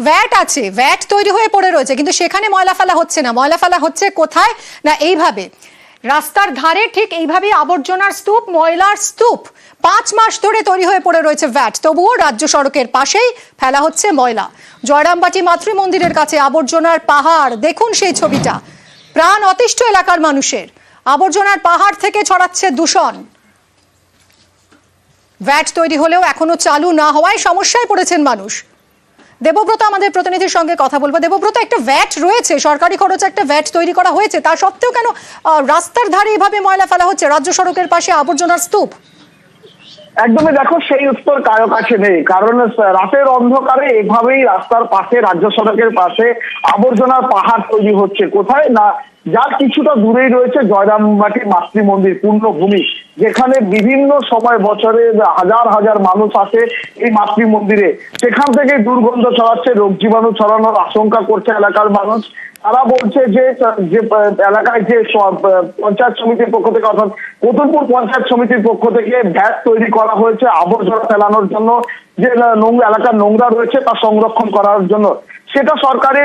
VAT আছে, VAT তৈরি হয়ে পড়ে রয়েছে, কিন্তু সেখানে ময়লা ফেলা হচ্ছে না। ময়লা ফেলা হচ্ছে কোথায় না এইভাবে রাস্তার ধারে, ঠিক এইভাবেই আবর্জনার স্তূপ, ময়লার স্তূপ। 5 মাস ধরে তৈরি হয়ে পড়ে রয়েছে ভ্যাট, তবুও রাজ্য সড়কের পাশেই ফেলা হচ্ছে ময়লা। জয়রামবাটি মাতৃ মন্দিরের কাছে আবর্জনার পাহাড়, দেখুন সেই ছবিটা। প্রাণ অতিষ্ঠ এলাকার মানুষের, আবর্জনার পাহাড় থেকে ছড়াচ্ছে দূষণ। ভ্যাট তৈরি হলেও এখনো চালু না হওয়ায় সমস্যায় পড়েছেন মানুষ। দেবব্রত আমাদের প্রতিনিধির সঙ্গে কথা বলবো। দেবব্রত, একটা ভ্যাট রয়েছে, সরকারি খরচে একটা ভ্যাট তৈরি করা হয়েছে, তা সত্ত্বেও কেন রাস্তার ধারে এভাবে ময়লা ফেলা হচ্ছে, রাজ্য সড়কের পাশে আবর্জনার স্তূপ? একদমই, দেখো সেই উত্তর কারো কাছে নেই, কারণ রাতের অন্ধকারে এভাবেই রাস্তার পাশে, রাজ্য সড়কের পাশে আবর্জনার পাহাড় তৈরি হচ্ছে। কোথায় না, যার কিছুটা দূরেই রয়েছে জয়রামবাটি মাতৃ মন্দির পূর্ণভূমি, যেখানে বিভিন্ন সময় বছরে হাজার হাজার মানুষ আসে এই মাতৃ মন্দিরে। সেখান থেকে দুর্গন্ধ ছড়াচ্ছে, রোগ জীবাণু ছড়ানোর আশঙ্কা করছে এলাকার মানুষ। তারা বলছে যে এলাকায় যে পঞ্চায়েত সমিতির পক্ষ থেকে, অর্থাৎ কতুলপুর পঞ্চায়েত সমিতির পক্ষ থেকে ভ্যাট তৈরি করা হয়েছে আবর্জনা ফেলানোর জন্য, যে নোংরা এলাকার নোংরা রয়েছে তা সংরক্ষণ করার জন্য। সেটা সরকারি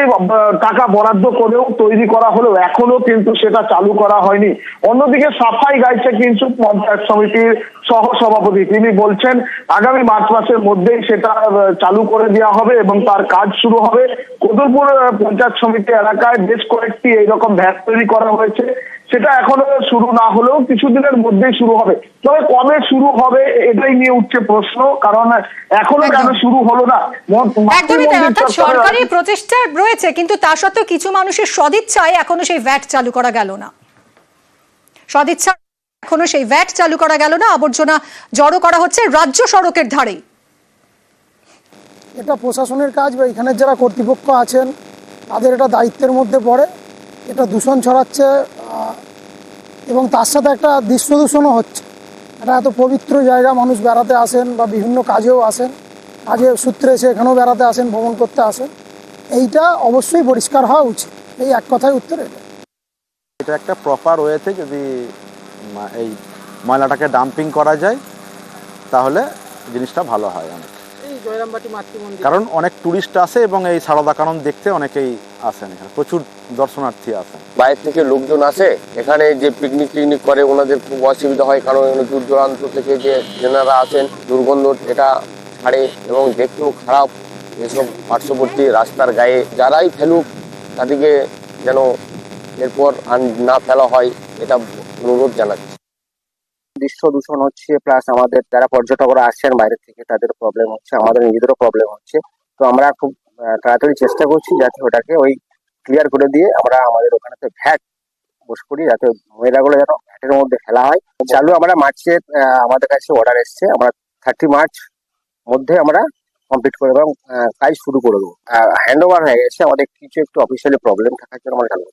টাকা বরাদ্দ করেও তৈরি করা হলেও এখনো কিন্তু সেটা চালু করা হয়নি। অন্যদিকে সাফাই গাইছে কিন্তু পঞ্চায়েত সমিতির সহ সভাপতি, তিনি বলছেন আগামী মার্চ মাসের মধ্যেই সেটা চালু করে দেওয়া হবে এবং তার কাজ শুরু হবে। কতুলপুর পঞ্চায়েত সমিতি এলাকায় বেশ কয়েকটি এইরকম ভ্যাট তৈরি করা হয়েছে, সেটা এখনো শুরু না হলেও কিছুদিনের মধ্যেই শুরু হবে। তবে কবে শুরু হবে এটাই নিয়ে উঠছে প্রশ্ন, কারণ এখনো কেন শুরু হলো না। একদমই তাই, অর্থাৎ সরকারি প্রচেষ্টা রয়েছে, কিন্তু তা সত্ত্বেও কিছু মানুষের সদিচ্ছায় এখনো সেই ভ্যাট চালু করা গেল না। সদিচ্ছা এখনো সেই ভ্যাট চালু করা গেল না, আবর্জনা জড়ো করা হচ্ছে রাজ্য সড়কের ধারে। এটা প্রশাসনের কাজ বা এখানের যারা কর্তৃপক্ষ আছেন তাদের এটা দায়িত্বের মধ্যে পড়ে। এটা দূষণ ছড়াচ্ছে এবং তার সাথে একটা দৃশ্য দূষণও হচ্ছে। এটা এত পবিত্র জায়গা, মানুষ বেড়াতে আসেন বা বিভিন্ন কাজেও আসেন, কাজের সূত্রে এসে এখানেও বেড়াতে আসেন, ভ্রমণ করতে আসেন। এইটা অবশ্যই পরিষ্কার হওয়া উচিত, এই এক কথায় উত্তর এটা। এটা একটা প্রপার ওয়েতে যদি এই ময়লাটাকে ডাম্পিং করা যায় তাহলে জিনিসটা ভালো হয় অনেক। কারণ অনেক টুরিস্ট আসে এবং এই সারদা কানন দেখতে অনেকেই আসেন, এখানে প্রচুর দর্শনার্থী আসেন। বাইরে থেকে লোকজন আসে এখানে, যে পিকনিক টিকনিক করে ওনাদের খুব অসুবিধা হয়, কারণ এখানে দূর দূরান্ত থেকে যে যেনারা আসেন দুর্গন্ধ এটা ছাড়ে এবং দেখতেও খারাপ। এসব পার্শ্ববর্তী রাস্তার গায়ে যারাই ফেলুক তাদেরকে যেন এরপর না ফেলা হয়, এটা অনুরোধ জানাচ্ছি। দৃশ্য দূষণ হচ্ছে, প্লাস আমাদের যারা পর্যটকরা আসছেন বাইরে থেকে তাদের প্রবলেম হচ্ছে, আমাদের নিজেদেরও প্রবলেম হচ্ছে। তো আমরা খুব তাড়াতাড়ি চেষ্টা করছি যাতে ওটাকে ওই ক্লিয়ার করে দিয়ে আমরা আমাদের ওখানে ভ্যাট বস করি, যাতে ময়লাগুলো যেন ভ্যাটের মধ্যে ফেলা হয়। চালু আমরা মার্চে আমাদের কাছে অর্ডার এসছে, আমরা 30 মার্চ মধ্যে আমরা কমপ্লিট করে এবং কাজ শুরু করে দেবো। হ্যান্ড ওভার হয়ে গেছে, আমাদের কিছু একটু অফিসিয়ালি প্রবলেম থাকার জন্য আমরা চালু